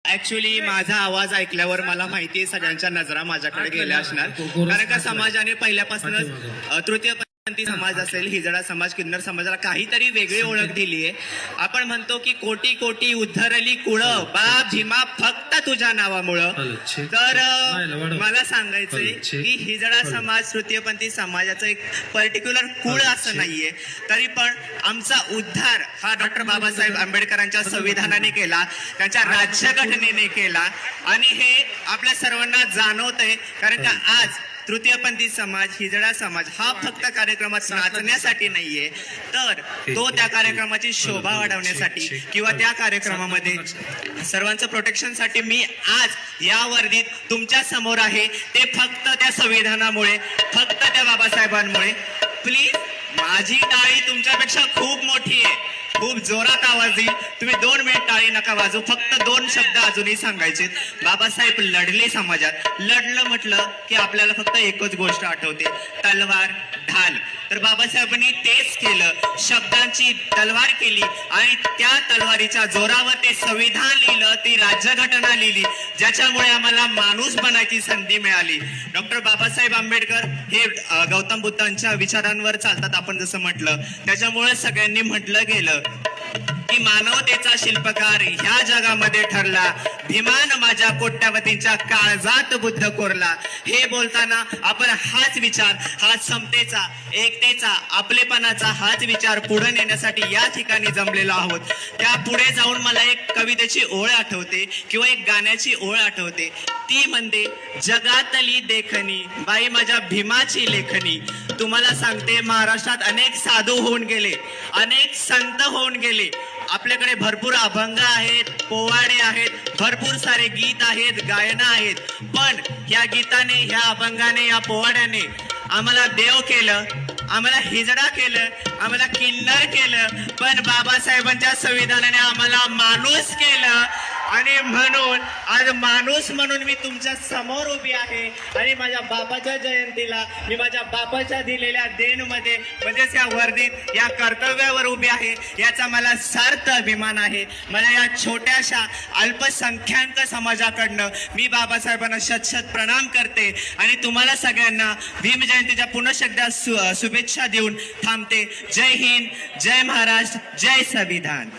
Actually माझा आवाज ऐकल्यावर मला माहिती आहे सगळ्यांच्या नजरा माझ्याकडे गेल्या असणार, कारण का समाजाने पहिल्यापासूनच तृतीयपंथी समाज असेल, हिजडा समाज, किन्नर समाजाला काहीतरी वेगळी ओळख दिली आहे. आपण म्हणतो की कोटी कोटी उद्धरली कुळ बा भीमा फक्त तुझ्या नावामुळं. तर मला सांगायचंय की हिजडा समाज तृतीयपंथी समाजाचं एक पर्टिक्युलर कुळ असं नाहीये, तरी पण आमचा उद्धार हा डॉक्टर बाबासाहेब आंबेडकरांच्या संविधानाने केला, त्यांच्या राज्यघटनेने केला. आणि हे आपल्या सर्वांना जाणवतंय, कारण का आज तृतीयपंथी समाज, हिजडा समाज हा फक्त कार्यक्रमात नाचण्यासाठी नाहीये, तर तो त्या कार्यक्रमाची शोभा वाढवण्यासाठी किंवा त्या कार्यक्रमामध्ये सर्वांचं प्रोटेक्शनसाठी मी आज या वर्दीत तुमच्या समोर आहे. ते फक्त त्या संविधानामुळे, फक्त त्या बाबासाहेबांमुळे. प्लीज माझी टाळी तुमच्यापेक्षा खूप मोठी आहे, खूप जोरात आवाज येईल. तुम्ही 2 मिनिट टाळी नका वाजू, फक्त 2 शब्द अजूनही सांगायचे. बाबासाहेब लढले समाजात. लढलं म्हटलं की आपल्याला फक्त एकच गोष्ट आठवते, तलवार, ढाल. तर बाबासाहेबांनी तेच केलं, शब्दांची तलवार केली आणि त्या तलवारीच्या जोरावर ते संविधान लिहिलं, ती राज्यघटना लिहिली, ज्याच्यामुळे आम्हाला माणूस बनायची संधी मिळाली. डॉक्टर बाबासाहेब आंबेडकर हे गौतम बुद्धांच्या विचारांवर चालतात, आपण जसं म्हटलं. त्याच्यामुळे सगळ्यांनी म्हटलं गेलं की मानवतेचा शिल्पकार ह्या जगामध्ये ठरला, भीमान माझ्या कोट्यावधींच्या काळजात बुद्ध कोरला. हे बोलताना आपण हाच विचार, हाच समतेचा, एकतेचा, आपलेपणाचा हाच विचार पुढे नेण्यासाठी या ठिकाणी जमलेलो आहोत. त्या पुढे जाऊन मला एक कवितेची ओळ आठवते किंवा एक गाण्याची ओळ आठवते. ती म्हणते, जगातली देखणी बाई माझ्या भीमाची लेखणी. तुम्हाला सांगते, महाराष्ट्रात अनेक साधू होऊन गेले, अनेक संत होऊन गेले. आपल्याकडे भरपूर अभंग आहेत, पोवाडे आहेत, भरपूर सारे गीत आहेत, गायनं आहेत. पण या गीताने, ह्या अभंगाने, या पोवाड्याने आम्हाला देव केलं, आम्हाला हिजडा केलं, आम्हाला किन्नर केलं, पण बाबासाहेबांच्या संविधानाने आम्हाला माणूस केलं. आणि म्हणून आज माणूस म्हणून मी तुमच्या समोर उभी आहे आणि माझ्या बापाच्या जयंतीला मी माझ्या बापाच्या दिलेल्या देणमध्ये, म्हणजेच या वर्दीत, या कर्तव्यावर उभी आहे. याचा मला सार्थ अभिमान आहे. मला या छोट्याशा अल्पसंख्याक समाजाकडनं मी बाबासाहेबांना शतशत प्रणाम करते आणि तुम्हाला सगळ्यांना भीम जयंतीच्या पुनश्च एकदा शुभेच्छा देऊन थांबते. जय हिंद, जय महाराष्ट्र, जय संविधान.